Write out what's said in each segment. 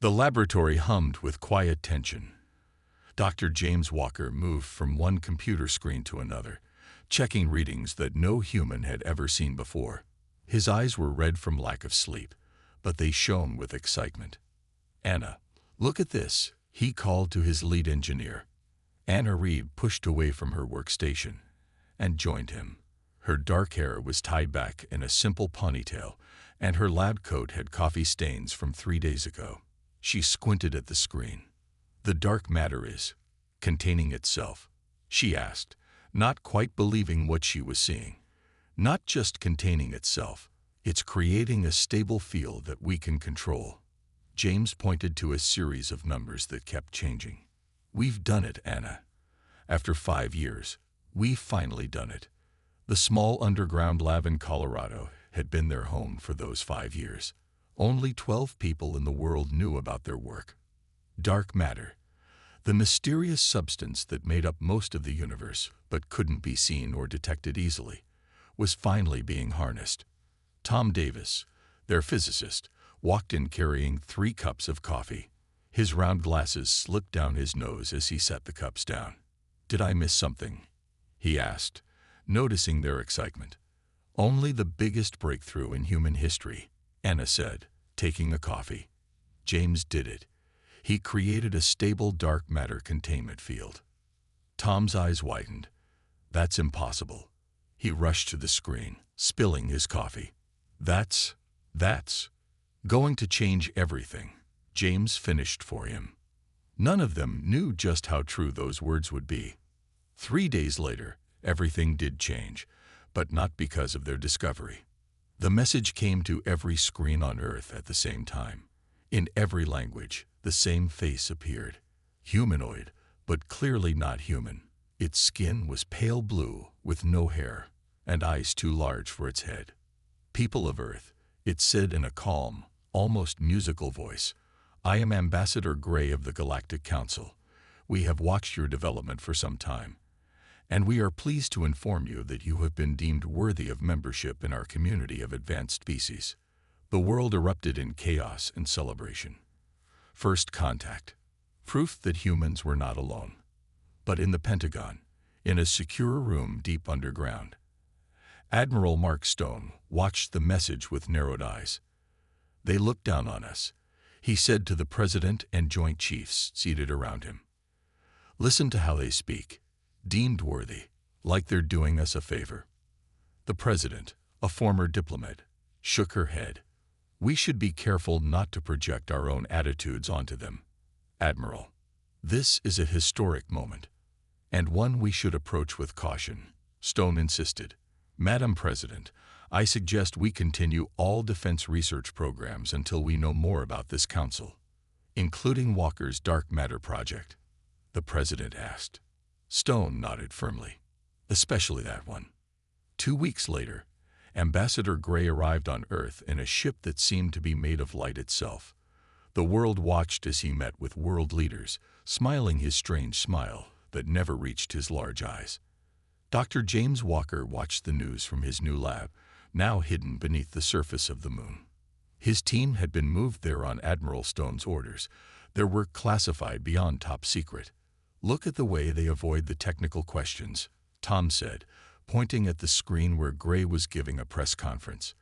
The laboratory hummed with quiet tension. Dr. James Walker moved from one computer screen to another, checking readings that no human had ever seen before. His eyes were red from lack of sleep, but they shone with excitement. "Anna, look at this," he called to his lead engineer. Anna Reed pushed away from her workstation and joined him. Her dark hair was tied back in a simple ponytail, and her lab coat had coffee stains from 3 days ago. She squinted at the screen. "The dark matter is containing itself," she asked, not quite believing what she was seeing. "Not just containing itself, it's creating a stable field that we can control." James pointed to a series of numbers that kept changing. "We've done it, Anna. After 5 years, we've finally done it." The small underground lab in Colorado had been their home for those 5 years. Only 12 people in the world knew about their work. Dark matter, the mysterious substance that made up most of the universe but couldn't be seen or detected easily, was finally being harnessed. Tom Davis, their physicist, walked in carrying 3 cups of coffee. His round glasses slipped down his nose as he set the cups down. "Did I miss something?" he asked, noticing their excitement. "Only the biggest breakthrough in human history," Anna said, taking the coffee. "James did it. He created a stable dark matter containment field." Tom's eyes widened. "That's impossible." He rushed to the screen, spilling his coffee. That's going to change everything," James finished for him. None of them knew just how true those words would be. 3 days later, everything did change, but not because of their discovery. The message came to every screen on Earth at the same time. In every language, the same face appeared. Humanoid, but clearly not human. Its skin was pale blue, with no hair, and eyes too large for its head. "People of Earth," it said in a calm, almost musical voice, "I am Ambassador Gray of the Galactic Council. We have watched your development for some time, and we are pleased to inform you that you have been deemed worthy of membership in our community of advanced species." The world erupted in chaos and celebration. First contact. Proof that humans were not alone. But in the Pentagon, in a secure room deep underground, Admiral Mark Stone watched the message with narrowed eyes. "They look down on us," he said to the President and Joint Chiefs seated around him. "Listen to how they speak. Deemed worthy, like they're doing us a favor." The President, a former diplomat, shook her head. "We should be careful not to project our own attitudes onto them, Admiral. This is a historic moment, and one we should approach with caution," Stone insisted. "Madam President, I suggest we continue all defense research programs until we know more about this council." "Including Walker's dark matter project?" the President asked. Stone nodded firmly. "Especially that one." 2 weeks later, Ambassador Gray arrived on Earth in a ship that seemed to be made of light itself. The world watched as he met with world leaders, smiling his strange smile that never reached his large eyes. Dr. James Walker watched the news from his new lab, now hidden beneath the surface of the moon. His team had been moved there on Admiral Stone's orders, their work classified beyond top secret. "Look at the way they avoid the technical questions," Tom said, pointing at the screen where Gray was giving a press conference.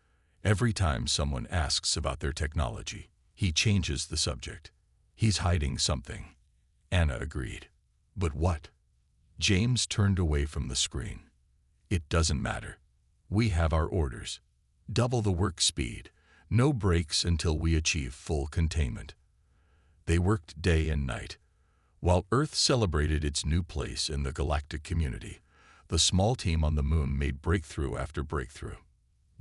"Every time someone asks about their technology, he changes the subject. He's hiding something." Anna agreed. "But what?" James turned away from the screen. "It doesn't matter. We have our orders. Double the work speed, no breaks until we achieve full containment." They worked day and night. While Earth celebrated its new place in the galactic community, the small team on the moon made breakthrough after breakthrough.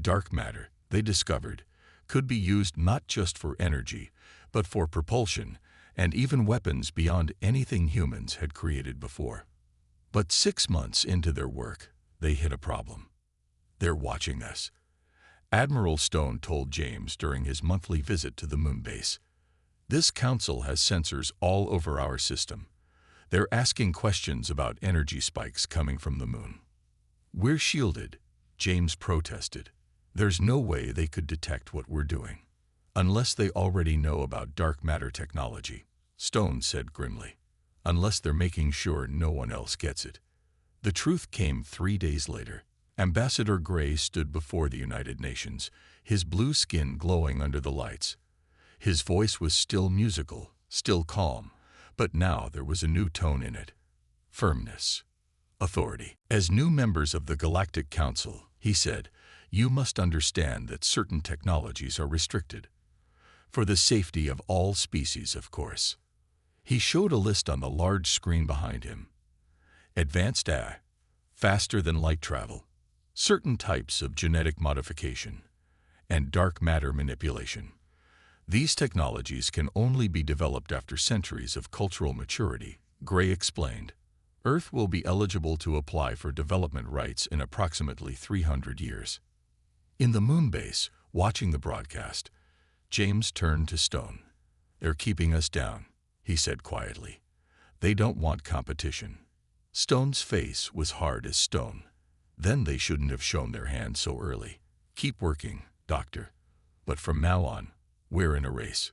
Dark matter, they discovered, could be used not just for energy, but for propulsion and even weapons beyond anything humans had created before. But 6 months into their work, they hit a problem. "They're watching us," Admiral Stone told James during his monthly visit to the moon base. "This council has sensors all over our system. They're asking questions about energy spikes coming from the moon." "We're shielded," James protested. "There's no way they could detect what we're doing." Unless they already know about dark matter technology, Stone said grimly. Unless they're making sure no one else gets it. The truth came 3 days later. Ambassador Gray stood before the United Nations, his blue skin glowing under the lights. His voice was still musical, still calm, but now there was a new tone in it. Firmness. Authority. As new members of the Galactic Council, he said, you must understand that certain technologies are restricted. For the safety of all species, of course. He showed a list on the large screen behind him. Advanced AI, faster than light travel, certain types of genetic modification, and dark matter manipulation. These technologies can only be developed after centuries of cultural maturity, Gray explained. Earth will be eligible to apply for development rights in approximately 300 years. In the moon base, watching the broadcast, James turned to Stone. They're keeping us down, he said quietly. They don't want competition. Stone's face was hard as stone. Then they shouldn't have shown their hand so early. Keep working, Doctor. But from now on, we're in a race.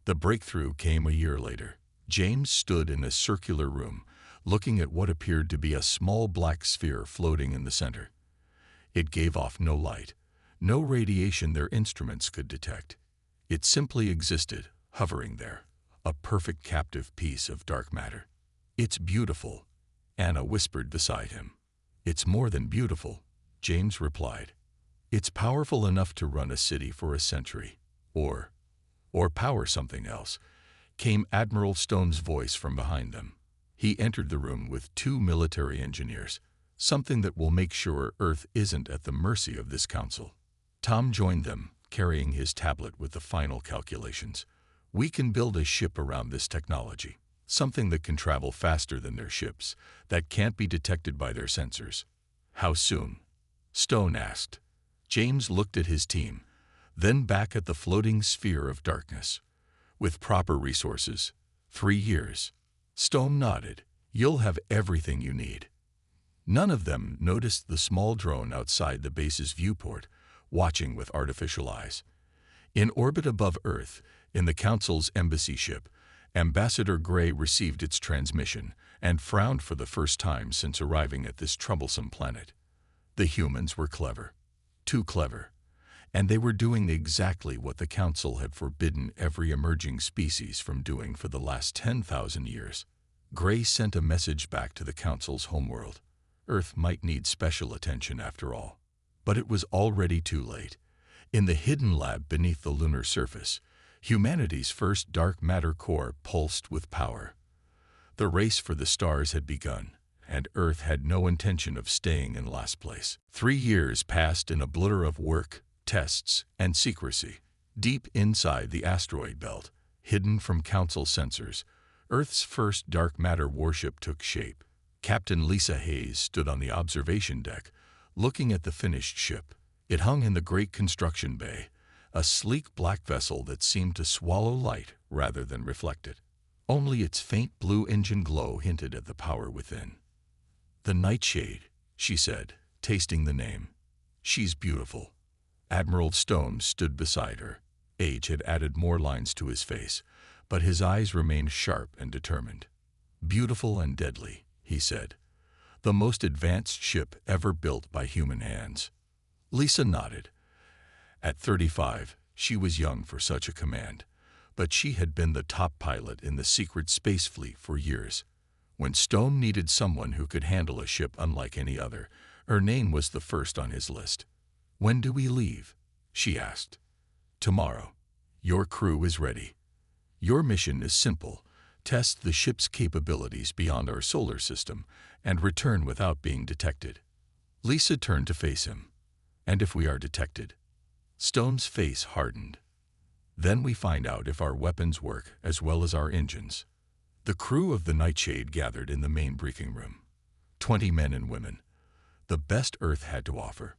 The breakthrough came a year later. James stood in a circular room, looking at what appeared to be a small black sphere floating in the center. It gave off no light, no radiation their instruments could detect. It simply existed, hovering there, a perfect captive piece of dark matter. It's beautiful, Anna whispered beside him. It's more than beautiful, James replied. It's powerful enough to run a city for a century, or power something else, came Admiral Stone's voice from behind them. He entered the room with 2 military engineers, something that will make sure Earth isn't at the mercy of this council. Tom joined them, carrying his tablet with the final calculations. We can build a ship around this technology, something that can travel faster than their ships, that can't be detected by their sensors. How soon? Stone asked. James looked at his team, then back at the floating sphere of darkness. With proper resources, 3 years. Stone nodded. You'll have everything you need. None of them noticed the small drone outside the base's viewport, watching with artificial eyes. In orbit above Earth, in the Council's embassy ship, Ambassador Gray received its transmission and frowned for the first time since arriving at this troublesome planet. The humans were clever. Too clever. And they were doing exactly what the Council had forbidden every emerging species from doing for the last 10,000 years. Gray sent a message back to the Council's homeworld. Earth might need special attention after all. But it was already too late. In the hidden lab beneath the lunar surface, humanity's first dark matter core pulsed with power. The race for the stars had begun, and Earth had no intention of staying in last place. 3 years passed in a blur of work, tests, and secrecy. Deep inside the asteroid belt, hidden from Council sensors, Earth's first dark matter warship took shape. Captain Lisa Hayes stood on the observation deck, looking at the finished ship. It hung in the great construction bay, a sleek black vessel that seemed to swallow light rather than reflect it. Only its faint blue engine glow hinted at the power within. The Nightshade, she said, tasting the name. She's beautiful. Admiral Stone stood beside her. Age had added more lines to his face, but his eyes remained sharp and determined. Beautiful and deadly, he said. The most advanced ship ever built by human hands. Lisa nodded. At 35, she was young for such a command, but she had been the top pilot in the secret space fleet for years. When Stone needed someone who could handle a ship unlike any other, her name was the first on his list. When do we leave? She asked. Tomorrow. Your crew is ready. Your mission is simple. Test the ship's capabilities beyond our solar system and return without being detected. Lisa turned to face him. And if we are detected? Stone's face hardened. Then we find out if our weapons work as well as our engines. The crew of the Nightshade gathered in the main briefing room. 20 men and women. The best Earth had to offer.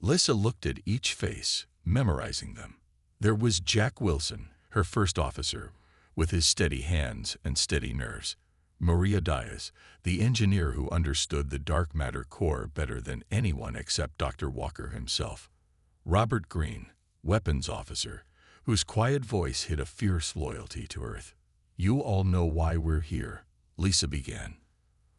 Lisa looked at each face, memorizing them. There was Jack Wilson, her first officer, with his steady hands and steady nerves. Maria Diaz, the engineer who understood the dark matter core better than anyone except Dr. Walker himself. Robert Green, weapons officer, whose quiet voice hid a fierce loyalty to Earth. "You all know why we're here," Lisa began.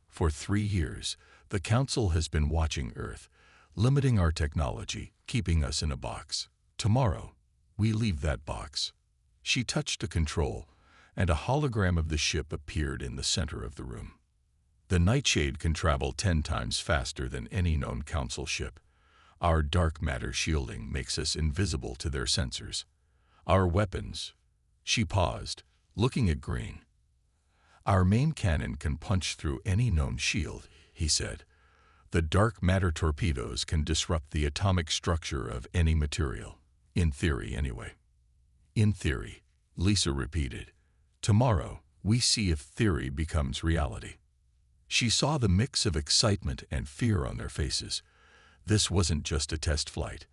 "For 3 years, the Council has been watching Earth, limiting our technology, keeping us in a box. Tomorrow, we leave that box." She touched a control, and a hologram of the ship appeared in the center of the room. "The Nightshade can travel 10 times faster than any known Council ship. Our dark matter shielding makes us invisible to their sensors. Our weapons—" She paused, looking at Green. "Our main cannon can punch through any known shield," he said. "The dark matter torpedoes can disrupt the atomic structure of any material. In theory, anyway." "In theory," Lisa repeated. "Tomorrow, we see if theory becomes reality." She saw the mix of excitement and fear on their faces. This wasn't just a test flight.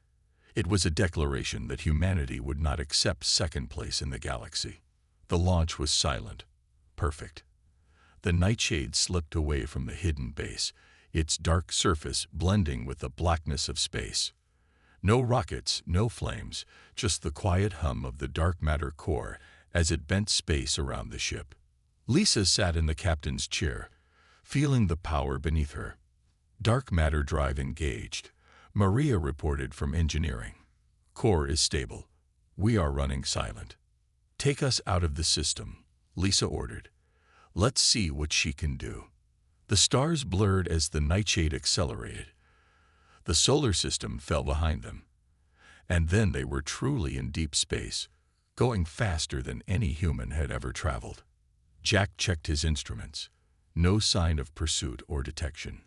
It was a declaration that humanity would not accept second place in the galaxy. The launch was silent. Perfect. The Nightshade slipped away from the hidden base, its dark surface blending with the blackness of space. No rockets, no flames, just the quiet hum of the dark matter core as it bent space around the ship. Lisa sat in the captain's chair, feeling the power beneath her. "Dark matter drive engaged," Maria reported from engineering. "Core is stable. We are running silent." "Take us out of the system," Lisa ordered. "Let's see what she can do." The stars blurred as the Nightshade accelerated. The solar system fell behind them. And then they were truly in deep space, going faster than any human had ever traveled. Jack checked his instruments. No sign of pursuit or detection.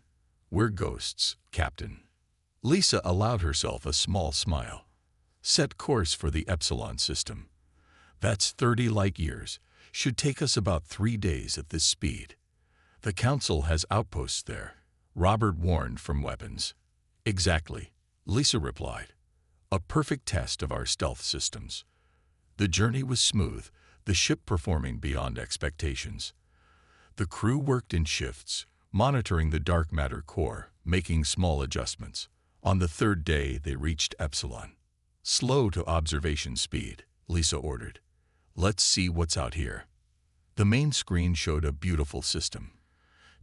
"We're ghosts, Captain." Lisa allowed herself a small smile. "Set course for the Epsilon system. That's 30 light years. Should take us about 3 days at this speed. The Council has outposts there," Robert warned from weapons. "Exactly," Lisa replied. "A perfect test of our stealth systems." The journey was smooth, the ship performing beyond expectations. The crew worked in shifts, monitoring the dark matter core, making small adjustments. On the 3rd day, they reached Epsilon. "Slow to observation speed," Lisa ordered. "Let's see what's out here." The main screen showed a beautiful system.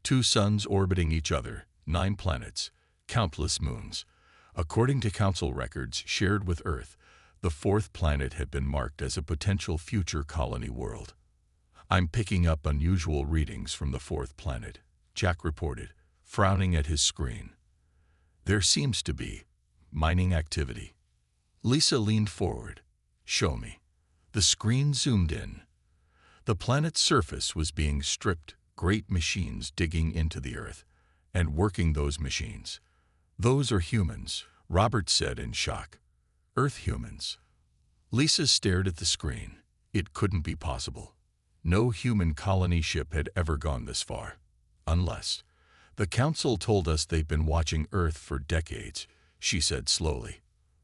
2 suns orbiting each other, 9 planets, countless moons. According to Council records shared with Earth, the 4th planet had been marked as a potential future colony world. "I'm picking up unusual readings from the 4th planet," Jack reported, frowning at his screen. "There seems to be mining activity." Lisa leaned forward. "Show me." The screen zoomed in. The planet's surface was being stripped, great machines digging into the Earth, and working those machines. "Those are humans," Robert said in shock. "Earth humans." Lisa stared at the screen. It couldn't be possible. No human colony ship had ever gone this far. Unless. "The Council told us they've been watching Earth for decades," she said slowly.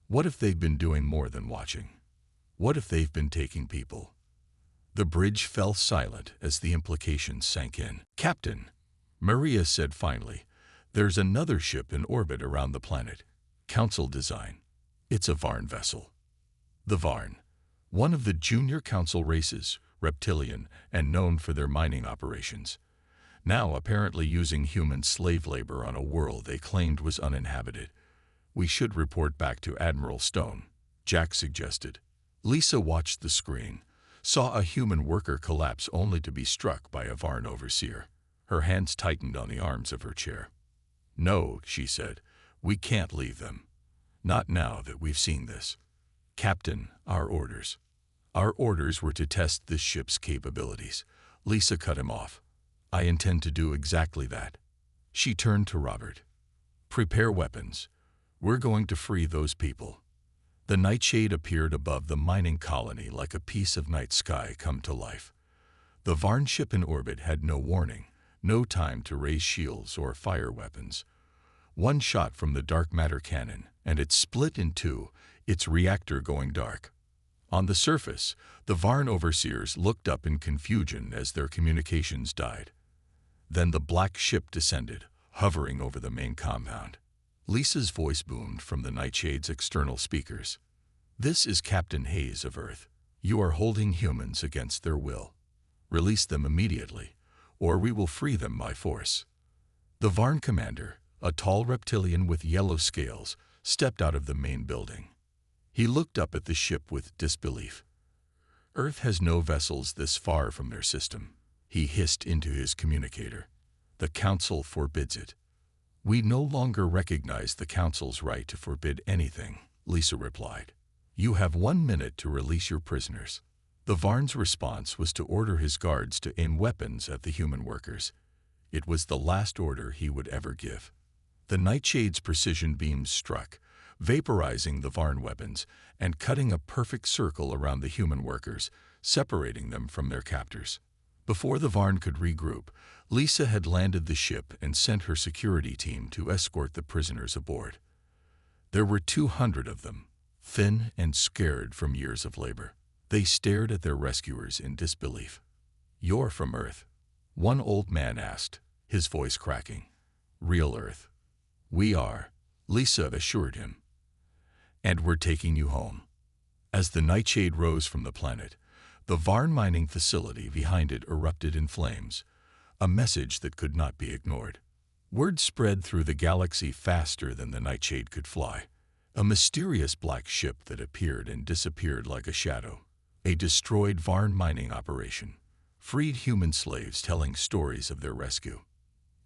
"What if they've been doing more than watching? What if they've been taking people?" The bridge fell silent as the implications sank in. "Captain," Maria said finally, "there's another ship in orbit around the planet. Council design. It's a Varn vessel." The Varn, one of the junior Council races, reptilian and known for their mining operations, now apparently using human slave labor on a world they claimed was uninhabited. "We should report back to Admiral Stone," Jack suggested. Lisa watched the screen, saw a human worker collapse only to be struck by a Varn overseer. Her hands tightened on the arms of her chair. "No," she said, "we can't leave them. Not now that we've seen this." "Captain, our orders." "Our orders were to test this ship's capabilities." Lisa cut him off. "I intend to do exactly that." She turned to Robert. "Prepare weapons. We're going to free those people." The Nightshade appeared above the mining colony like a piece of night sky come to life. The Varn ship in orbit had no warning, no time to raise shields or fire weapons. One shot from the dark matter cannon, and it split in 2, its reactor going dark. On the surface, the Varn overseers looked up in confusion as their communications died. Then the black ship descended, hovering over the main compound. Lisa's voice boomed from the Nightshade's external speakers. "This is Captain Hayes of Earth. You are holding humans against their will. Release them immediately, or we will free them by force." The Varn commander, a tall reptilian with yellow scales, stepped out of the main building. He looked up at the ship with disbelief. "Earth has no vessels this far from their system," he hissed into his communicator. "The Council forbids it." "We no longer recognize the Council's right to forbid anything," Lisa replied. "You have 1 minute to release your prisoners." The Varn's response was to order his guards to aim weapons at the human workers. It was the last order he would ever give. The Nightshade's precision beams struck, vaporizing the Varn weapons and cutting a perfect circle around the human workers, separating them from their captors. Before the Varn could regroup, Lisa had landed the ship and sent her security team to escort the prisoners aboard. There were 200 of them, thin and scared from years of labor. They stared at their rescuers in disbelief. "You're from Earth?" one old man asked, his voice cracking. "Real Earth." "We are," Lisa assured him. "And we're taking you home." As the Nightshade rose from the planet, the Varn mining facility behind it erupted in flames, a message that could not be ignored. Word spread through the galaxy faster than the Nightshade could fly. A mysterious black ship that appeared and disappeared like a shadow. A destroyed Varn mining operation. Freed human slaves telling stories of their rescue.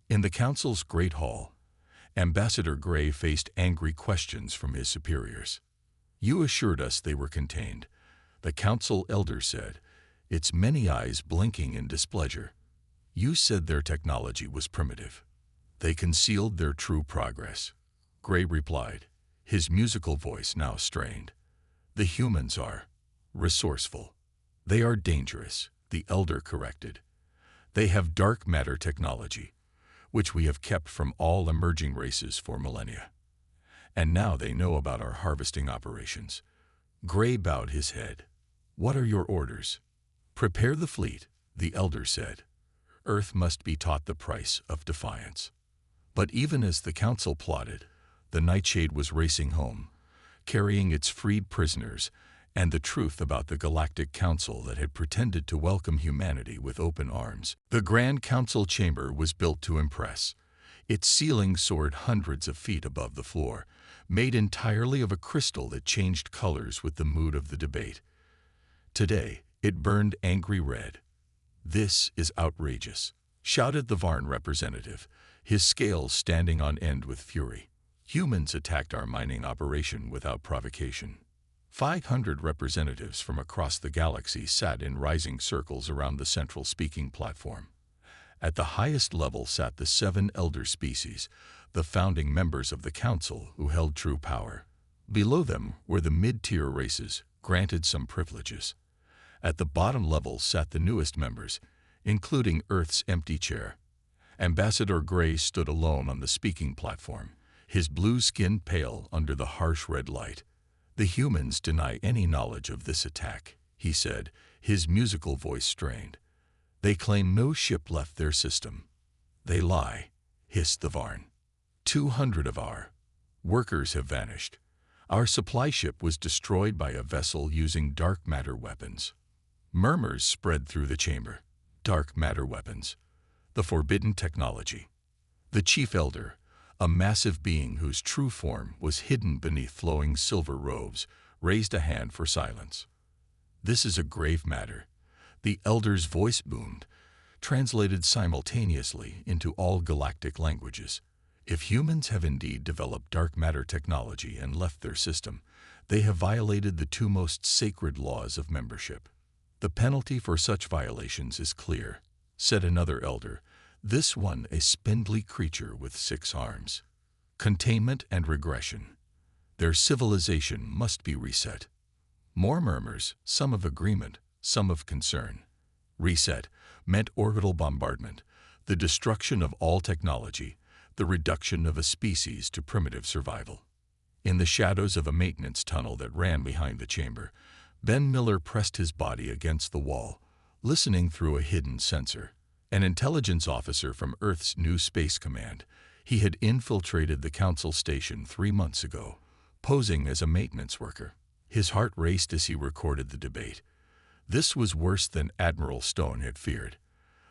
In the Council's Great Hall, Ambassador Gray faced angry questions from his superiors. "You assured us they were contained," the Council elder said, its many eyes blinking in displeasure. "You said their technology was primitive. They concealed their true progress," Gray replied, his musical voice now strained. "The humans are resourceful. They are dangerous," the elder corrected. "They have dark matter technology, which we have kept from all emerging races for millennia. And now they know about our harvesting operations." Gray bowed his head. "What are your orders?" "Prepare the fleet," the elder said. "Earth must be taught the price of defiance." But even as the Council plotted, the Nightshade was racing home, carrying its freed prisoners and the truth about the Galactic Council that had pretended to welcome humanity with open arms. The Grand Council chamber was built to impress. Its ceiling soared hundreds of feet above the floor, made entirely of a crystal that changed colors with the mood of the debate. Today, it burned angry red. "This is outrageous," shouted the Varn representative, his scales standing on end with fury. "Humans attacked our mining operation without provocation." 500 representatives from across the galaxy sat in rising circles around the central speaking platform. At the highest level sat the 7 elder species, the founding members of the Council who held true power. Below them were the mid-tier races, granted some privileges. At the bottom level sat the newest members, including Earth's empty chair. Ambassador Gray stood alone on the speaking platform, his blue skin pale under the harsh red light. "The humans deny any knowledge of this attack," he said, his musical voice strained. "They claim no ship left their system." "They lie," hissed the Varn. 200 of our workers have vanished. Our supply ship was destroyed by a vessel using dark matter weapons." Murmurs spread through the chamber. Dark matter weapons. The forbidden technology. The chief elder, a massive being whose true form was hidden beneath flowing silver robes, raised a hand for silence. "This is a grave matter," the elder's voice boomed, translated simultaneously into all galactic languages. "If humans have indeed developed dark matter technology and left their system, they have violated the 2 most sacred laws of membership. The penalty for such violations is clear," said another elder, this one a spindly creature with 6 arms. "Containment and regression. Their civilization must be reset." More murmurs, some of agreement, some of concern. Reset meant orbital bombardment, the destruction of all technology, the reduction of a species to primitive survival. In the shadows of a maintenance tunnel that ran behind the chamber, Ben Miller pressed his body against the wall, listening through a hidden sensor. An intelligence officer from Earth's new space command, he had infiltrated the Council station 3 months ago, posing as a maintenance worker. His heart raced as he recorded the debate. This was worse than Admiral Stone had feared.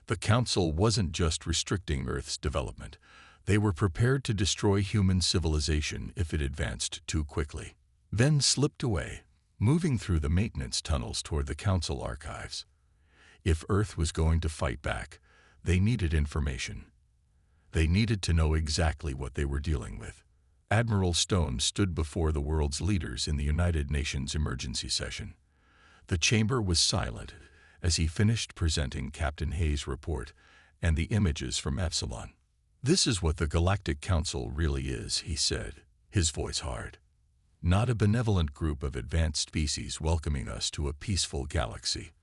The Council wasn't just restricting Earth's development. They were prepared to destroy human civilization if it advanced too quickly. Ben slipped away, moving through the maintenance tunnels toward the Council archives. If Earth was going to fight back, they needed information. They needed to know exactly what they were dealing with. Admiral Stone stood before the world's leaders in the United Nations emergency session. The chamber was silent as he finished presenting Captain Hayes' report and the images from Epsilon. "This is what the Galactic Council really is," he said, his voice hard. "Not a benevolent group of advanced species welcoming us to a peaceful galaxy.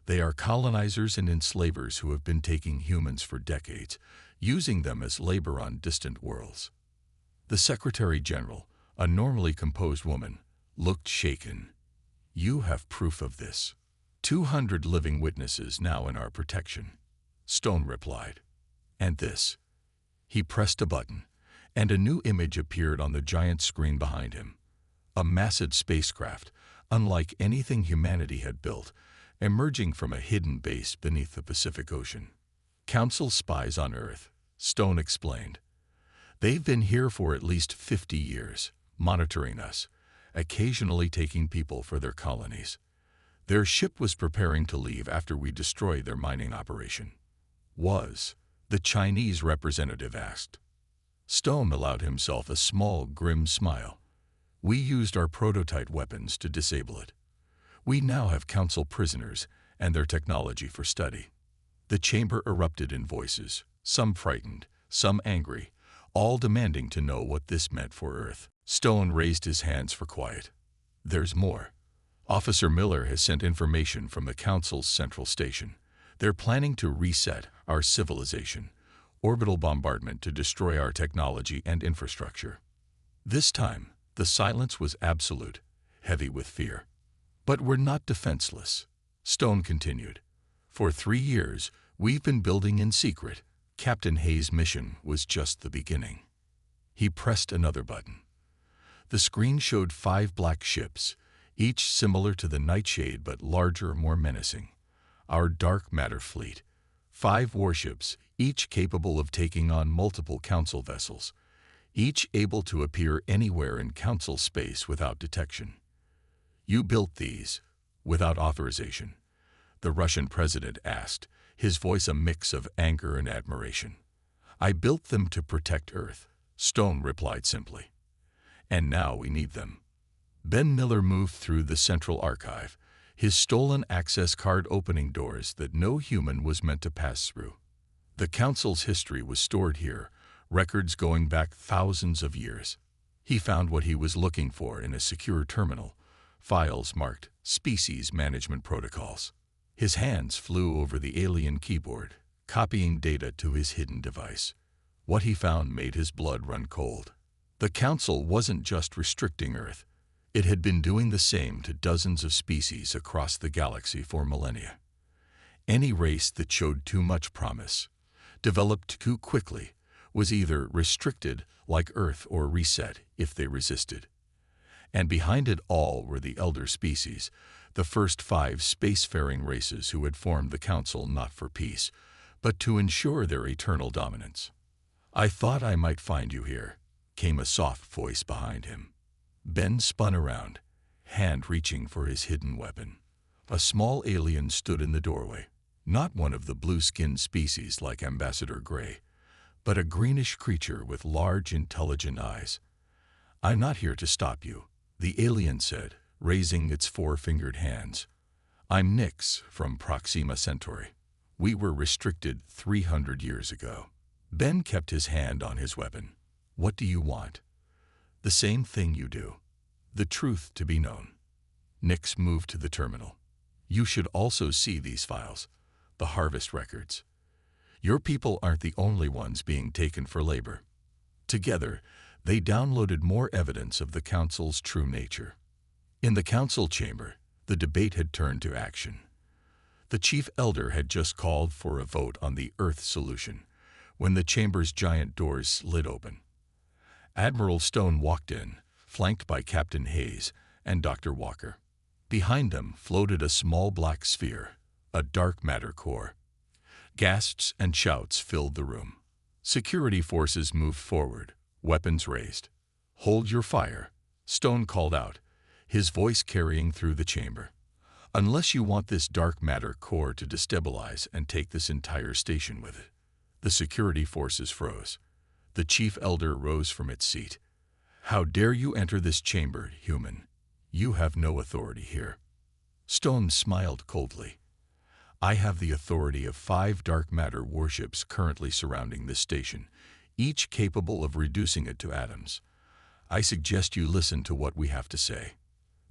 They are colonizers and enslavers who have been taking humans for decades, using them as labor on distant worlds." The Secretary General, a normally composed woman, looked shaken. "You have proof of this. 200 living witnesses now in our protection," Stone replied. "And this." He pressed a button, and a new image appeared on the giant screen behind him. A massive spacecraft, unlike anything humanity had built, emerging from a hidden base beneath the Pacific Ocean. "Council spies on Earth," Stone explained. "They've been here for at least 50 years, monitoring us, occasionally taking people for their colonies. Their ship was preparing to leave after we destroyed their mining operation." "Was?" the Chinese representative asked. Stone allowed himself a small, grim smile. "We used our prototype weapons to disable it. We now have Council prisoners and their technology for study." The chamber erupted in voices, some frightened, some angry, all demanding to know what this meant for Earth. Stone raised his hands for quiet. "There's more. Officer Miller has sent information from the Council's central station. They're planning to reset our civilization, orbital bombardment to destroy our technology and infrastructure." This time, the silence was absolute, heavy with fear. "But we're not defenseless," Stone continued. "For 3 years, we've been building in secret. Captain Hayes' mission was just the beginning." He pressed another button. The screen showed 5 black ships, each similar to the Nightshade but larger, more menacing. Our dark matter fleet. 5 warships, each capable of taking on multiple Council vessels, each able to appear anywhere in Council space without detection. "You built these without authorization?" the Russian president asked, his voice a mix of anger and admiration. "I built them to protect Earth," Stone replied simply. "And now we need them." Ben Miller moved through the central archive, his stolen access card opening doors that no human was meant to pass through. The Council's history was stored here, records going back thousands of years. He found what he was looking for in a secure terminal, files marked Species Management Protocols. His hands flew over the alien keyboard, copying data to his hidden device. What he found made his blood run cold. The Council wasn't just restricting Earth. It had been doing the same to dozens of species across the galaxy for millennia. Any race that showed too much promise, developed too quickly, was either restricted like Earth or reset if they resisted. And behind it all were the elder species, the first 5 spacefaring races who had formed the Council not for peace, but to ensure their eternal dominance. "I thought I might find you here," came a soft voice behind him. Ben spun around, hand reaching for his hidden weapon. A small alien stood in the doorway, not one of the blue-skinned species like Ambassador Gray, but a greenish creature with large, intelligent eyes. "I'm not here to stop you," the alien said, raising its 4-fingered hands. "I'm Nyx from Proxima Centauri. We were restricted 300 years ago." Ben kept his hand on his weapon. "What do you want?" "The same thing you do. The truth to be known." Nyx moved to the terminal. "You should also see these files, the harvest records. Your people aren't the only ones being taken for labor." Together, they downloaded more evidence of the Council's true nature. In the Council chamber, the debate had turned to action. The Chief Elder had just called for a vote on the Earth solution when the chamber's giant doors slid open. Admiral Stone walked in, flanked by Captain Hayes, and Dr. Walker. Behind them floated a small black sphere, a dark matter core. Gasps and shouts filled the room. Security forces moved forward, weapons raised. "Hold your fire," Stone called out, his voice carrying through the chamber. "Unless you want this dark matter core to destabilize and take this entire station with it." The security forces froze. The chief elder rose from its seat. "How dare you enter this chamber, human? You have no authority here." Stone smiled coldly. "I have the authority of 5 dark matter warships currently surrounding this station, each capable of reducing it to atoms. I suggest you listen to what we have to say."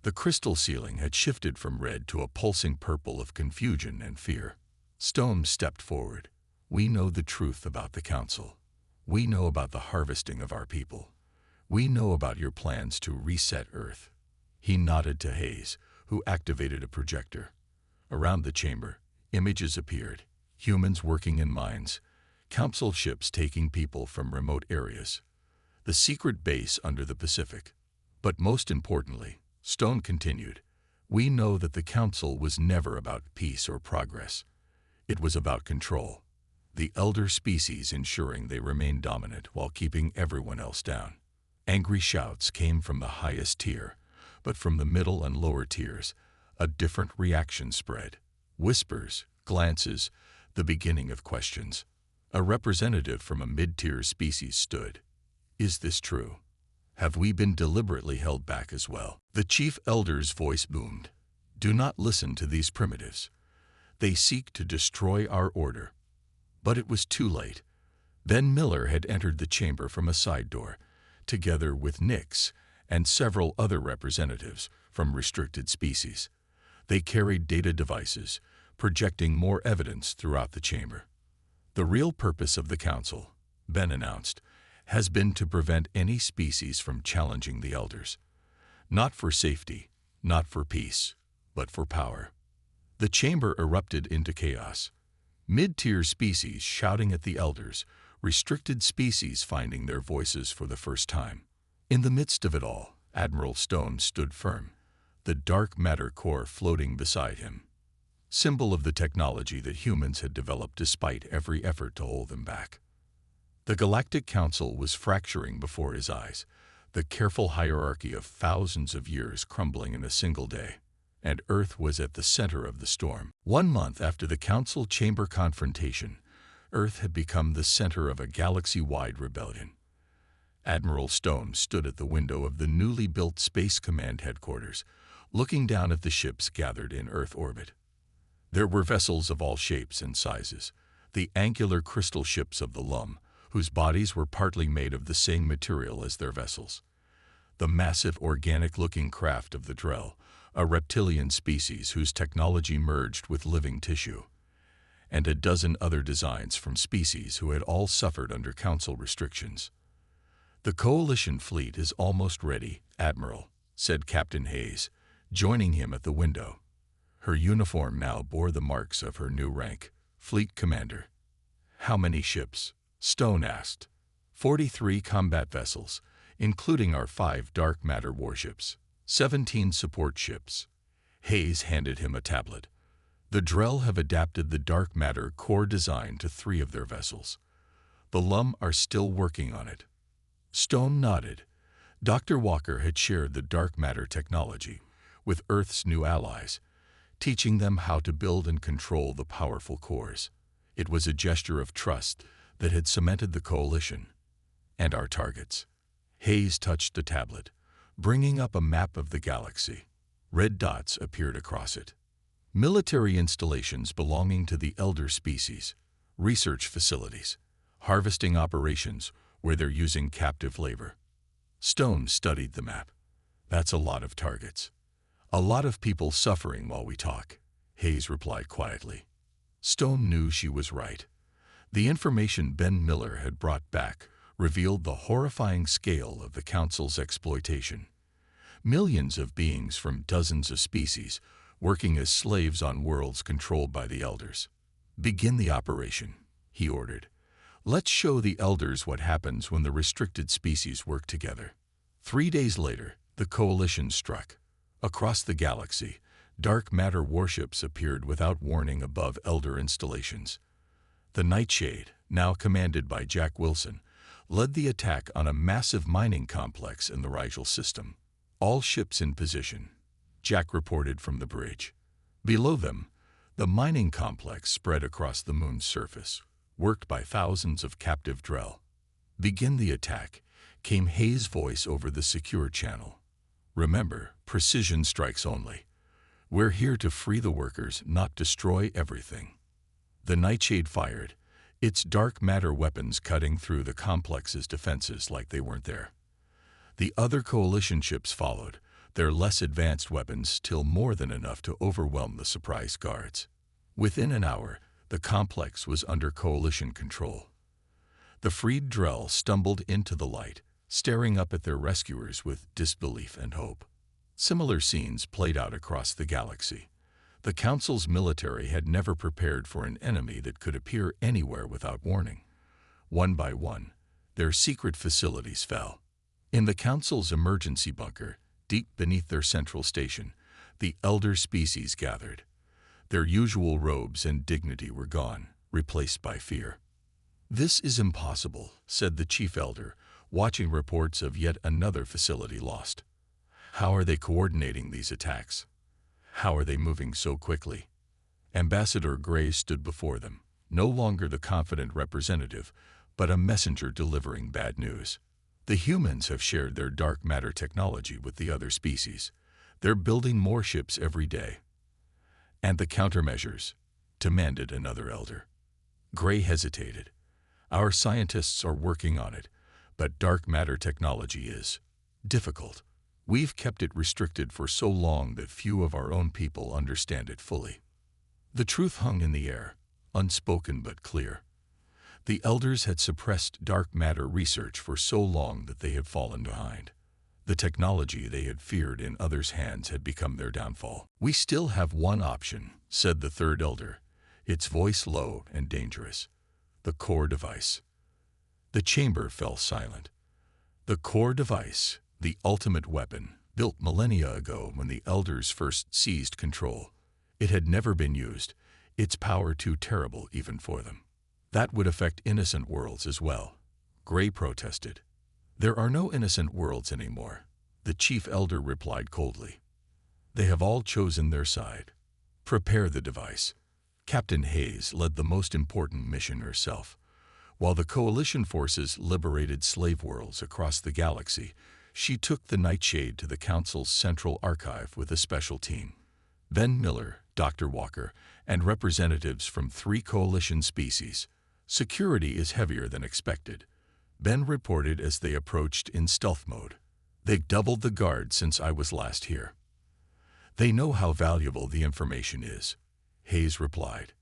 The crystal ceiling had shifted from red to a pulsing purple of confusion and fear. Stone stepped forward. "We know the truth about the Council. We know about the harvesting of our people. We know about your plans to reset Earth." He nodded to Hayes, who activated a projector. Around the chamber, images appeared, humans working in mines, Council ships taking people from remote areas, the secret base under the Pacific. But most importantly, Stone continued, "We know that the Council was never about peace or progress. It was about control. The elder species ensuring they remain dominant while keeping everyone else down." Angry shouts came from the highest tier, but from the middle and lower tiers, a different reaction spread. Whispers, glances, the beginning of questions. A representative from a mid-tier species stood. "Is this true? Have we been deliberately held back as well?" The chief elder's voice boomed. "Do not listen to these primitives. They seek to destroy our order." But it was too late. Ben Miller had entered the chamber from a side door, together with Nix and several other representatives from restricted species. They carried data devices, projecting more evidence throughout the chamber. "The real purpose of the Council," Ben announced, "has been to prevent any species from challenging the elders. Not for safety, not for peace, but for power." The chamber erupted into chaos. Mid-tier species shouting at the elders, restricted species finding their voices for the first time. In the midst of it all, Admiral Stone stood firm, the dark matter core floating beside him, symbol of the technology that humans had developed despite every effort to hold them back. The Galactic Council was fracturing before his eyes, the careful hierarchy of thousands of years crumbling in a single day, and Earth was at the center of the storm. 1 month after the Council chamber confrontation, Earth had become the center of a galaxy-wide rebellion. Admiral Stone stood at the window of the newly built Space Command headquarters, looking down at the ships gathered in Earth orbit. There were vessels of all shapes and sizes, the angular crystal ships of the LUM, whose bodies were partly made of the same material as their vessels. The massive organic-looking craft of the Drell, a reptilian species whose technology merged with living tissue, and a dozen other designs from species who had all suffered under Council restrictions. "The Coalition fleet is almost ready, Admiral," said Captain Hayes, joining him at the window. Her uniform now bore the marks of her new rank, Fleet Commander. "How many ships?" Stone asked. 43 combat vessels, including our 5 dark matter warships, 17 support ships." Hayes handed him a tablet. "The Drell have adapted the dark matter core design to 3 of their vessels. The LUM are still working on it." Stone nodded. Dr. Walker had shared the dark matter technology with Earth's new allies, teaching them how to build and control the powerful cores. It was a gesture of trust that had cemented the Coalition and our targets. Hayes touched the tablet, bringing up a map of the galaxy. Red dots appeared across it. Military installations belonging to the elder species, research facilities, harvesting operations where they're using captive labor. Stone studied the map. "That's a lot of targets. A lot of people suffering while we talk," Hayes replied quietly. Stone knew she was right. The information Ben Miller had brought back revealed the horrifying scale of the Council's exploitation. Millions of beings from dozens of species working as slaves on worlds controlled by the elders. "Begin the operation," he ordered. "Let's show the elders what happens when the restricted species work together." 3 days later, the Coalition struck. Across the galaxy, dark matter warships appeared without warning above Elder installations. The Nightshade, now commanded by Jack Wilson, led the attack on a massive mining complex in the Rigel system. All ships in position, Jack reported from the bridge. Below them, the mining complex spread across the moon's surface, worked by thousands of captive Drell. "Begin the attack," came Hayes' voice over the secure channel. "Remember, precision strikes only. We're here to free the workers, not destroy everything." The Nightshade fired, its dark matter weapons cutting through the complex's defenses like they weren't there. The other coalition ships followed, their less advanced weapons still more than enough to overwhelm the surprise guards. Within an hour, the complex was under coalition control. The freed Drell stumbled into the light, staring up at their rescuers with disbelief and hope. Similar scenes played out across the galaxy. The Council's military had never prepared for an enemy that could appear anywhere without warning. One by one, their secret facilities fell. In the Council's emergency bunker, deep beneath their central station, the Elder species gathered. Their usual robes and dignity were gone, replaced by fear. "This is impossible," said the Chief Elder, watching reports of yet another facility lost. "How are they coordinating these attacks? How are they moving so quickly?" Ambassador Gray stood before them, no longer the confident representative, but a messenger delivering bad news. "The humans have shared their dark matter technology with the other species. They're building more ships every day." "And the countermeasures?" demanded another elder. Gray hesitated. "Our scientists are working on it, but dark matter technology is difficult. We've kept it restricted for so long that few of our own people understand it fully." The truth hung in the air, unspoken but clear. The elders had suppressed dark matter research for so long that they had fallen behind. The technology they had feared in others' hands had become their downfall. "We still have one option," said the third elder, its voice low and dangerous. "The core device." The chamber fell silent. The core device, the ultimate weapon, built millennia ago when the elders first seized control. It had never been used, its power too terrible even for them. "That would affect innocent worlds as well," Gray protested. "There are no innocent worlds anymore," the chief elder replied coldly. "They have all chosen their side. Prepare the device." Captain Hayes led the most important mission herself. While the coalition forces liberated slave worlds across the galaxy, she took the Nightshade to the Council's central archive with a special team. Ben Miller, Dr. Walker, and representatives from 3 coalition species. "Security is heavier than expected," Ben reported as they approached in stealth mode. "They've doubled the guard since I was last here." "They know how valuable the information is," Hayes replied.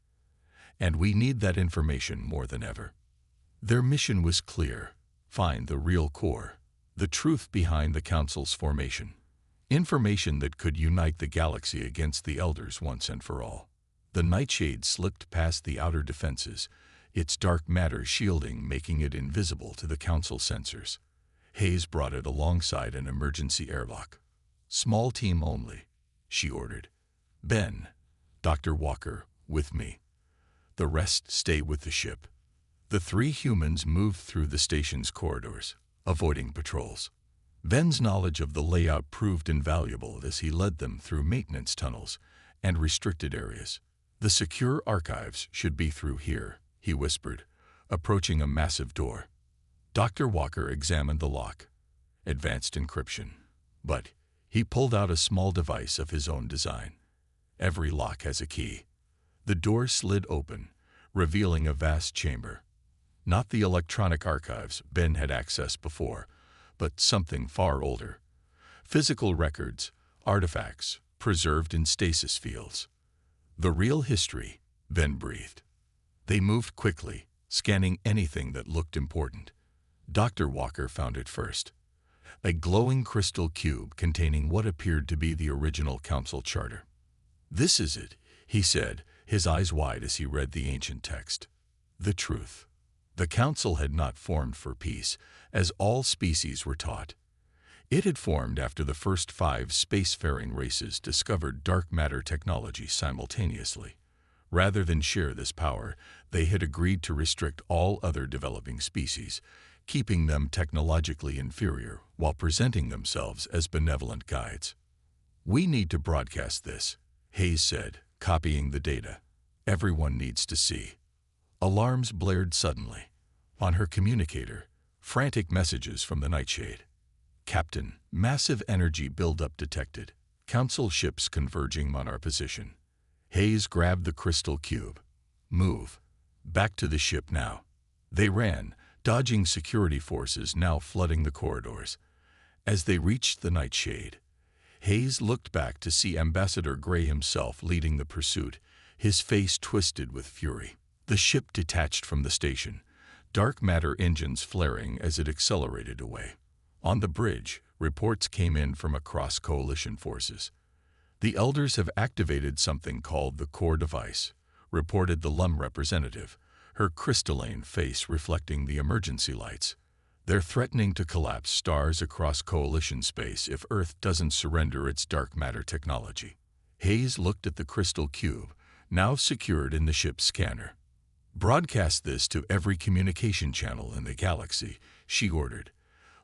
"And we need that information more than ever." Their mission was clear: find the real core, the truth behind the Council's formation. Information that could unite the galaxy against the elders once and for all. The Nightshade slipped past the outer defenses, its dark matter shielding making it invisible to the Council sensors. Hayes brought it alongside an emergency airlock. "Small team only," she ordered. "Ben, Dr. Walker, with me. The rest stay with the ship." The 3 humans moved through the station's corridors, avoiding patrols. Ben's knowledge of the layout proved invaluable as he led them through maintenance tunnels and restricted areas. "The secure archives should be through here," he whispered, approaching a massive door. Dr. Walker examined the lock. Advanced encryption. But he pulled out a small device of his own design. Every lock has a key. The door slid open, revealing a vast chamber. Not the electronic archives Ben had accessed before, but something far older. Physical records, artifacts, preserved in stasis fields. "The real history," Ben breathed. They moved quickly, scanning anything that looked important. Dr. Walker found it first. A glowing crystal cube containing what appeared to be the original Council charter. "This is it," he said, his eyes wide as he read the ancient text. The truth. The Council had not formed for peace, as all species were taught. It had formed after the first 5 spacefaring races discovered dark matter technology simultaneously. Rather than share this power, they had agreed to restrict all other developing species, keeping them technologically inferior while presenting themselves as benevolent guides. "We need to broadcast this," Hayes said, copying the data. "Everyone needs to see." Alarms blared suddenly. On her communicator, frantic messages from the Nightshade. "Captain, massive energy buildup detected. Council ships converging on our position." Hayes grabbed the crystal cube. "Move. Back to the ship now." They ran, dodging security forces now flooding the corridors. As they reached the Nightshade, Hayes looked back to see Ambassador Gray himself leading the pursuit, his face twisted with fury. The ship detached from the station, dark matter engines flaring as it accelerated away. On the bridge, reports came in from across coalition forces. "The Elders have activated something called the core device," reported the LUM representative, her crystalline face reflecting the emergency lights. "They're threatening to collapse stars across coalition space if Earth doesn't surrender its dark matter technology." Hayes looked at the crystal cube, now secured in the ship's scanner. "Broadcast this to every communication channel in the galaxy," she ordered.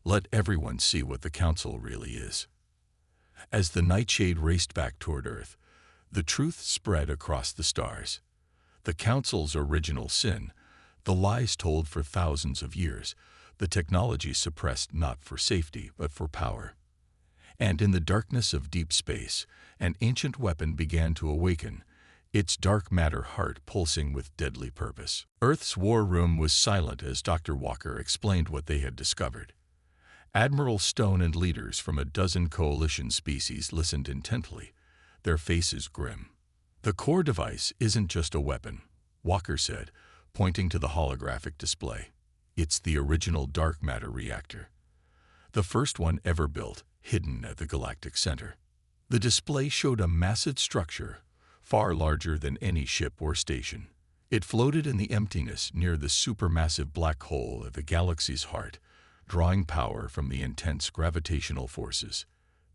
"Let everyone see what the Council really is." As the Nightshade raced back toward Earth, the truth spread across the stars. The Council's original sin, the lies told for thousands of years, the technology suppressed not for safety but for power. And in the darkness of deep space, an ancient weapon began to awaken, its dark matter heart pulsing with deadly purpose. Earth's war room was silent as Dr. Walker explained what they had discovered. Admiral Stone and leaders from a dozen coalition species listened intently, their faces grim. "The core device isn't just a weapon," Walker said, pointing to the holographic display. "It's the original dark matter reactor. The first one ever built, hidden at the galactic center." The display showed a massive structure, far larger than any ship or station. It floated in the emptiness near the supermassive black hole at the galaxy's heart, drawing power from the intense gravitational forces.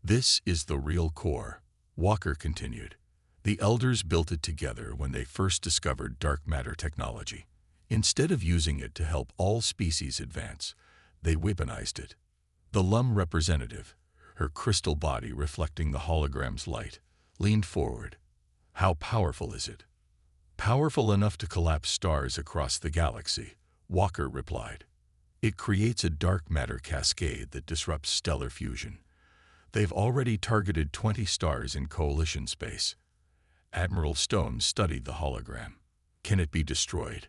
"This is the real core," Walker continued. "The Elders built it together when they first discovered dark matter technology. Instead of using it to help all species advance, they weaponized it." The LUM representative, her crystal body reflecting the hologram's light, leaned forward. "How powerful is it?" "Powerful enough to collapse stars across the galaxy," Walker replied. "It creates a dark matter cascade that disrupts stellar fusion. They've already targeted 20 stars in coalition space." Admiral Stone studied the hologram. "Can it be destroyed?"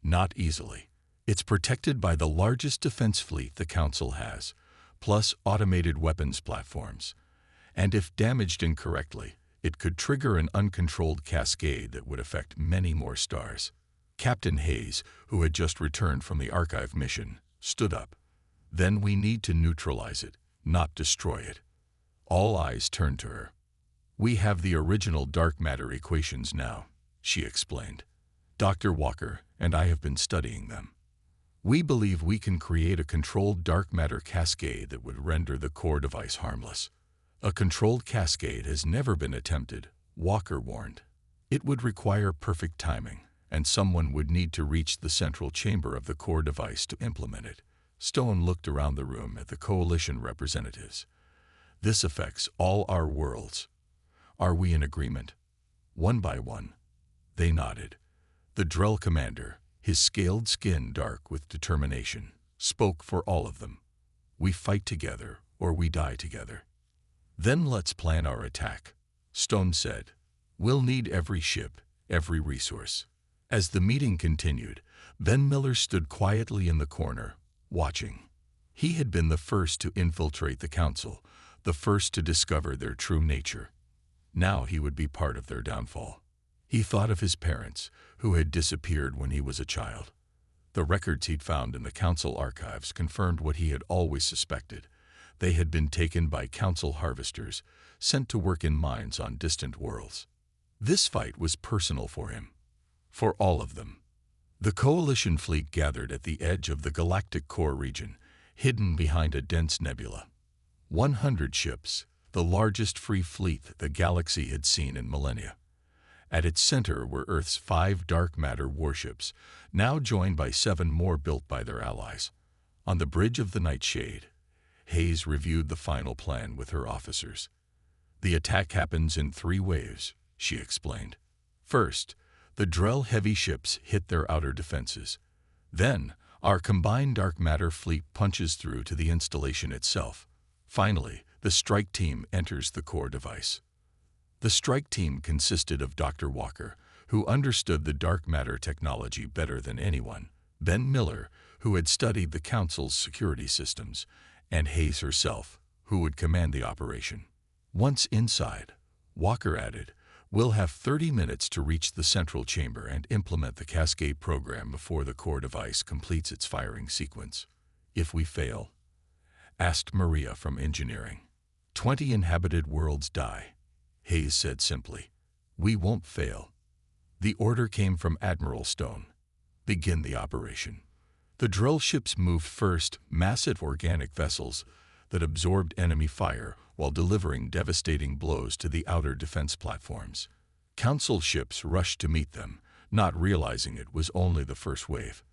"Not easily. It's protected by the largest defense fleet the Council has, plus automated weapons platforms. And if damaged incorrectly, it could trigger an uncontrolled cascade that would affect many more stars." Captain Hayes, who had just returned from the archive mission, stood up. "Then we need to neutralize it, not destroy it." All eyes turned to her. "We have the original dark matter equations now," she explained. "Dr. Walker and I have been studying them. We believe we can create a controlled dark matter cascade that would render the core device harmless." "A controlled cascade has never been attempted," Walker warned. "It would require perfect timing, and someone would need to reach the central chamber of the core device to implement it." Stone looked around the room at the coalition representatives. "This affects all our worlds. Are we in agreement?" One by one, they nodded. The Drell commander, his scaled skin dark with determination, spoke for all of them. "We fight together or we die together." "Then let's plan our attack," Stone said. "We'll need every ship, every resource." As the meeting continued, Ben Miller stood quietly in the corner, watching. He had been the first to infiltrate the Council, the first to discover their true nature. Now he would be part of their downfall. He thought of his parents, who had disappeared when he was a child. The records he'd found in the Council archives confirmed what he had always suspected. They had been taken by Council harvesters, sent to work in mines on distant worlds. This fight was personal for him. For all of them. The Coalition fleet gathered at the edge of the galactic core region, hidden behind a dense nebula. 100 ships, the largest free fleet the galaxy had seen in millennia. At its center were Earth's 5 dark matter warships, now joined by 7 more built by their allies. On the bridge of the Nightshade, Hayes reviewed the final plan with her officers. "The attack happens in 3 waves," she explained. "First, the Drell heavy ships hit their outer defenses. Then, our combined dark matter fleet punches through to the installation itself. Finally, the strike team enters the core device." The strike team consisted of Dr. Walker, who understood the dark matter technology better than anyone, Ben Miller, who had studied the Council's security systems, and Hayes herself, who would command the operation. Once inside, Walker added, "We'll have 30 minutes to reach the central chamber and implement the cascade program before the core device completes its firing sequence. If we fail," asked Maria from engineering. 20 inhabited worlds die," Hayes said simply. "We won't fail." The order came from Admiral Stone. "Begin the operation." The drill ships moved first, massive organic vessels that absorbed enemy fire while delivering devastating blows to the outer defense platforms. Council ships rushed to meet them, not realizing it was only the first wave.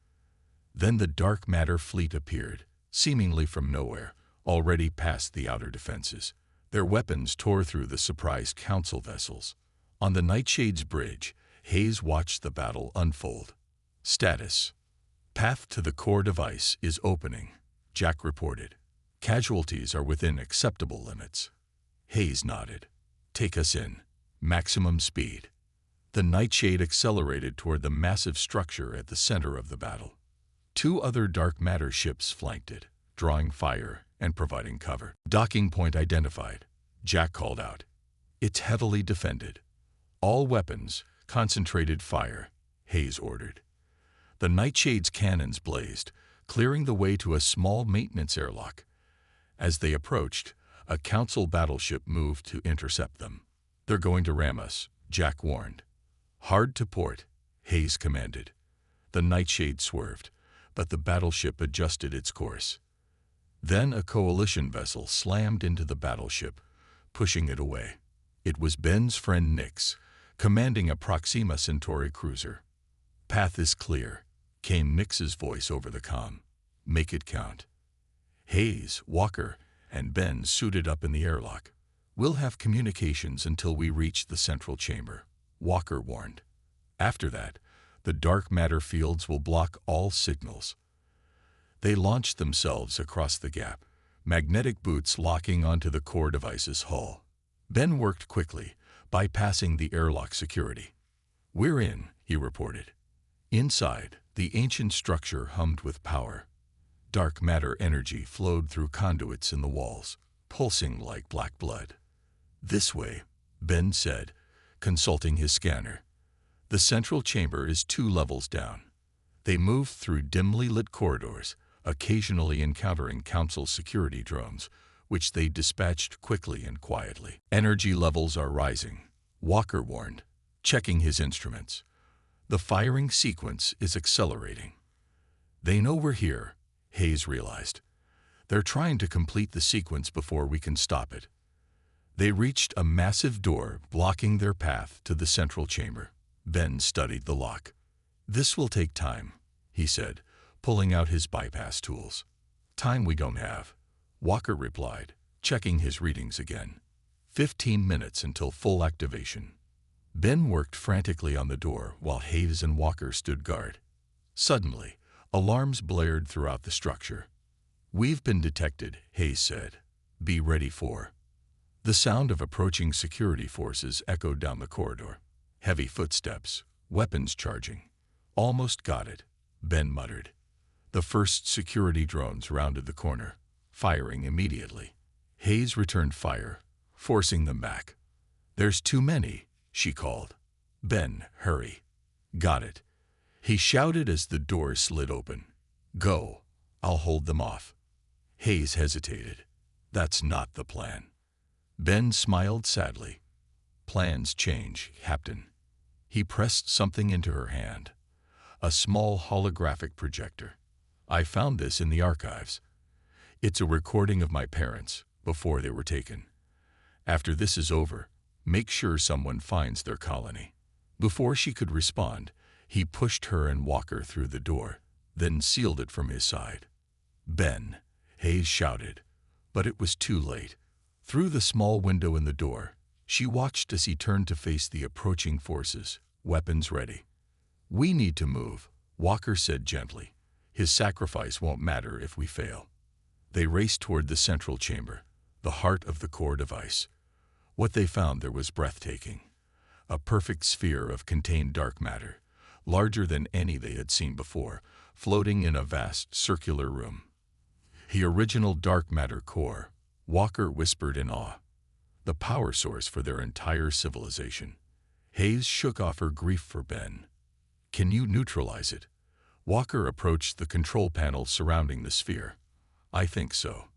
Then the dark matter fleet appeared, seemingly from nowhere, already past the outer defenses. Their weapons tore through the surprised Council vessels. On the Nightshade's bridge, Hayes watched the battle unfold. "Status: Path to the core device is opening," Jack reported. "Casualties are within acceptable limits." Hayes nodded. "Take us in. Maximum speed." The Nightshade accelerated toward the massive structure at the center of the battle. 2 other dark matter ships flanked it, drawing fire and providing cover. "Docking point identified," Jack called out. "It's heavily defended. All weapons, concentrated fire," Hayes ordered. The Nightshade's cannons blazed, clearing the way to a small maintenance airlock. As they approached, a Council battleship moved to intercept them. "They're going to ram us," Jack warned. "Hard to port," Hayes commanded. The Nightshade swerved, but the battleship adjusted its course. Then a coalition vessel slammed into the battleship, pushing it away. It was Ben's friend Nix, commanding a Proxima Centauri cruiser. "Path is clear," came Nix's voice over the comm. "Make it count." Hayes, Walker, and Ben suited up in the airlock. "We'll have communications until we reach the central chamber," Walker warned. "After that, the dark matter fields will block all signals." They launched themselves across the gap, magnetic boots locking onto the core device's hull. Ben worked quickly, bypassing the airlock security. "We're in," he reported. Inside, the ancient structure hummed with power. Dark matter energy flowed through conduits in the walls, pulsing like black blood. "This way," Ben said, consulting his scanner. "The central chamber is 2 levels down." They moved through dimly lit corridors, occasionally encountering Council security drones, which they dispatched quickly and quietly. "Energy levels are rising," Walker warned, checking his instruments. "The firing sequence is accelerating." "They know we're here," Hayes realized. "They're trying to complete the sequence before we can stop it." They reached a massive door blocking their path to the central chamber. Ben studied the lock. "This will take time," he said, pulling out his bypass tools. "Time we don't have," Walker replied, checking his readings again. 15 minutes until full activation." Ben worked frantically on the door while Hayes and Walker stood guard. Suddenly, alarms blared throughout the structure. "We've been detected," Hayes said. "Be ready for." The sound of approaching security forces echoed down the corridor. Heavy footsteps, weapons charging. "Almost got it," Ben muttered. The first security drones rounded the corner, firing immediately. Hayes returned fire, forcing them back. "There's too many," she called. "Ben, hurry." "Got it," he shouted as the door slid open. "Go. I'll hold them off." Hayes hesitated. "That's not the plan." Ben smiled sadly. "Plans change, Captain." He pressed something into her hand. A small holographic projector. "I found this in the archives. It's a recording of my parents, before they were taken. After this is over, make sure someone finds their colony. Before she could respond, he pushed her and Walker through the door, then sealed it from his side. "Ben," Hayes shouted, but it was too late. Through the small window in the door, she watched as he turned to face the approaching forces, weapons ready. "We need to move," Walker said gently. "His sacrifice won't matter if we fail." They raced toward the central chamber, the heart of the core device. What they found there was breathtaking. A perfect sphere of contained dark matter, larger than any they had seen before, floating in a vast circular room. "The original dark matter core," Walker whispered in awe. "The power source for their entire civilization." Hayes shook off her grief for Ben. "Can you neutralize it?" Walker approached the control panel surrounding the sphere. "I think so.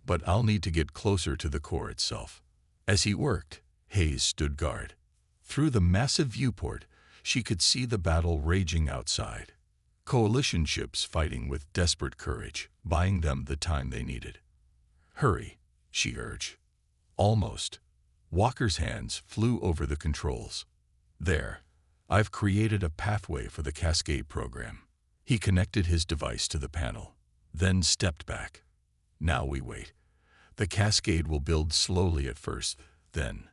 But I'll need to get closer to the core itself." As he worked, Hayes stood guard. Through the massive viewport, she could see the battle raging outside. Coalition ships fighting with desperate courage, buying them the time they needed. "Hurry," she urged. Almost. Walker's hands flew over the controls. "There. I've created a pathway for the Cascade program." He connected his device to the panel, then stepped back. "Now we wait. The Cascade will build slowly at first, then."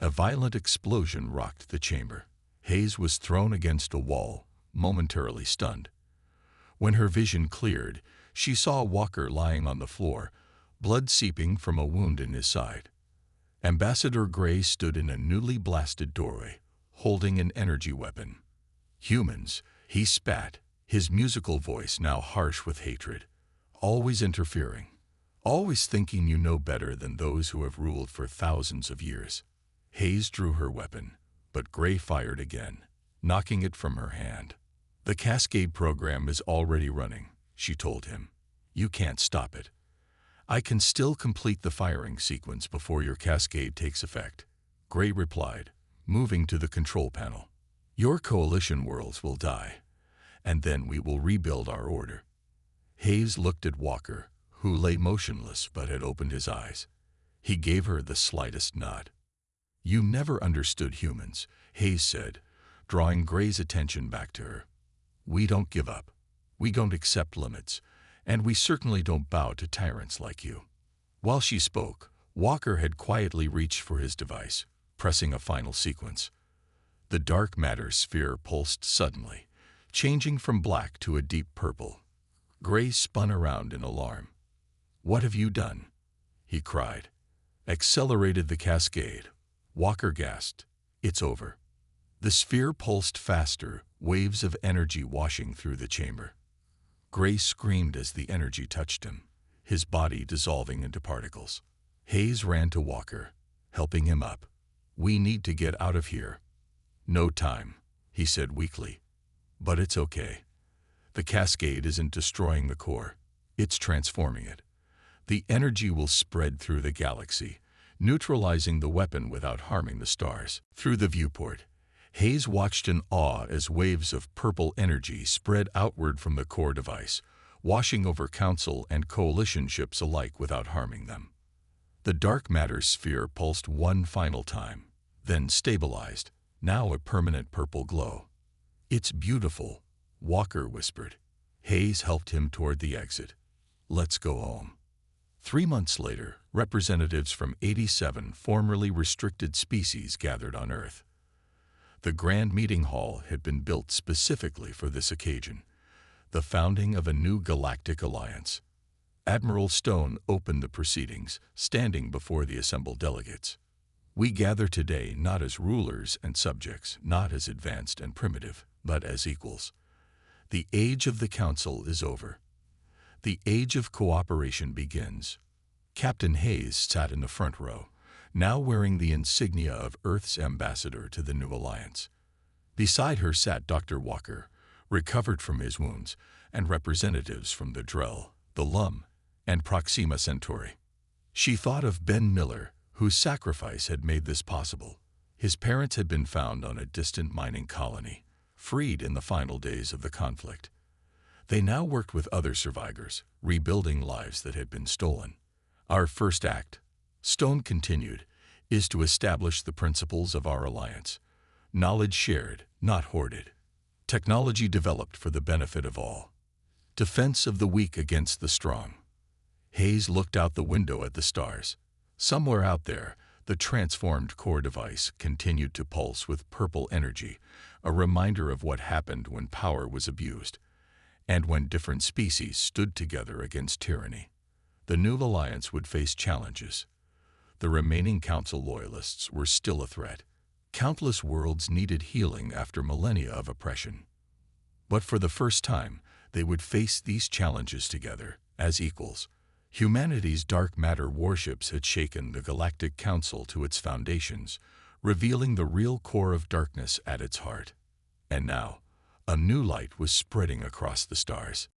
A violent explosion rocked the chamber. Hayes was thrown against a wall, momentarily stunned. When her vision cleared, she saw Walker lying on the floor, blood seeping from a wound in his side. Ambassador Gray stood in a newly blasted doorway, holding an energy weapon. "Humans," he spat, his musical voice now harsh with hatred. "Always interfering. Always thinking you know better than those who have ruled for thousands of years." Hayes drew her weapon, but Gray fired again, knocking it from her hand. "The Cascade program is already running," she told him. "You can't stop it. I can still complete the firing sequence before your Cascade takes effect," Gray replied, moving to the control panel. "Your coalition worlds will die, and then we will rebuild our order." Hayes looked at Walker, who lay motionless but had opened his eyes. He gave her the slightest nod. "You never understood humans," Hayes said, drawing Gray's attention back to her. "We don't give up. We don't accept limits, and we certainly don't bow to tyrants like you." While she spoke, Walker had quietly reached for his device, pressing a final sequence. The dark matter sphere pulsed suddenly, changing from black to a deep purple. Gray spun around in alarm. "What have you done?" he cried. "Accelerated the Cascade," Walker gasped. "It's over." The sphere pulsed faster, waves of energy washing through the chamber. Gray screamed as the energy touched him, his body dissolving into particles. Hayes ran to Walker, helping him up. "We need to get out of here." "No time," he said weakly. "But it's okay. The Cascade isn't destroying the core. It's transforming it. The energy will spread through the galaxy, neutralizing the weapon without harming the stars." Through the viewport, Hayes watched in awe as waves of purple energy spread outward from the core device, washing over Council and Coalition ships alike without harming them. The dark matter sphere pulsed one final time, then stabilized, now a permanent purple glow. "It's beautiful," Walker whispered. Hayes helped him toward the exit. "Let's go home." 3 months later, representatives from 87 formerly restricted species gathered on Earth. The Grand Meeting Hall had been built specifically for this occasion, the founding of a new galactic alliance. Admiral Stone opened the proceedings, standing before the assembled delegates. "We gather today not as rulers and subjects, not as advanced and primitive, but as equals. The age of the Council is over. The age of cooperation begins." Captain Hayes sat in the front row, now wearing the insignia of Earth's ambassador to the new alliance. Beside her sat Dr. Walker, recovered from his wounds, and representatives from the Drell, the Lum, and Proxima Centauri. She thought of Ben Miller, whose sacrifice had made this possible. His parents had been found on a distant mining colony, freed in the final days of the conflict. They now worked with other survivors, rebuilding lives that had been stolen. Our first act, Stone continued, is to establish the principles of our alliance. Knowledge shared, not hoarded. Technology developed for the benefit of all. Defense of the weak against the strong. Hayes looked out the window at the stars. Somewhere out there, the transformed core device continued to pulse with purple energy, a reminder of what happened when power was abused, and when different species stood together against tyranny. The new alliance would face challenges. The remaining Council loyalists were still a threat. Countless worlds needed healing after millennia of oppression. But for the first time, they would face these challenges together, as equals. Humanity's dark matter warships had shaken the Galactic Council to its foundations, revealing the real core of darkness at its heart. And now, a new light was spreading across the stars.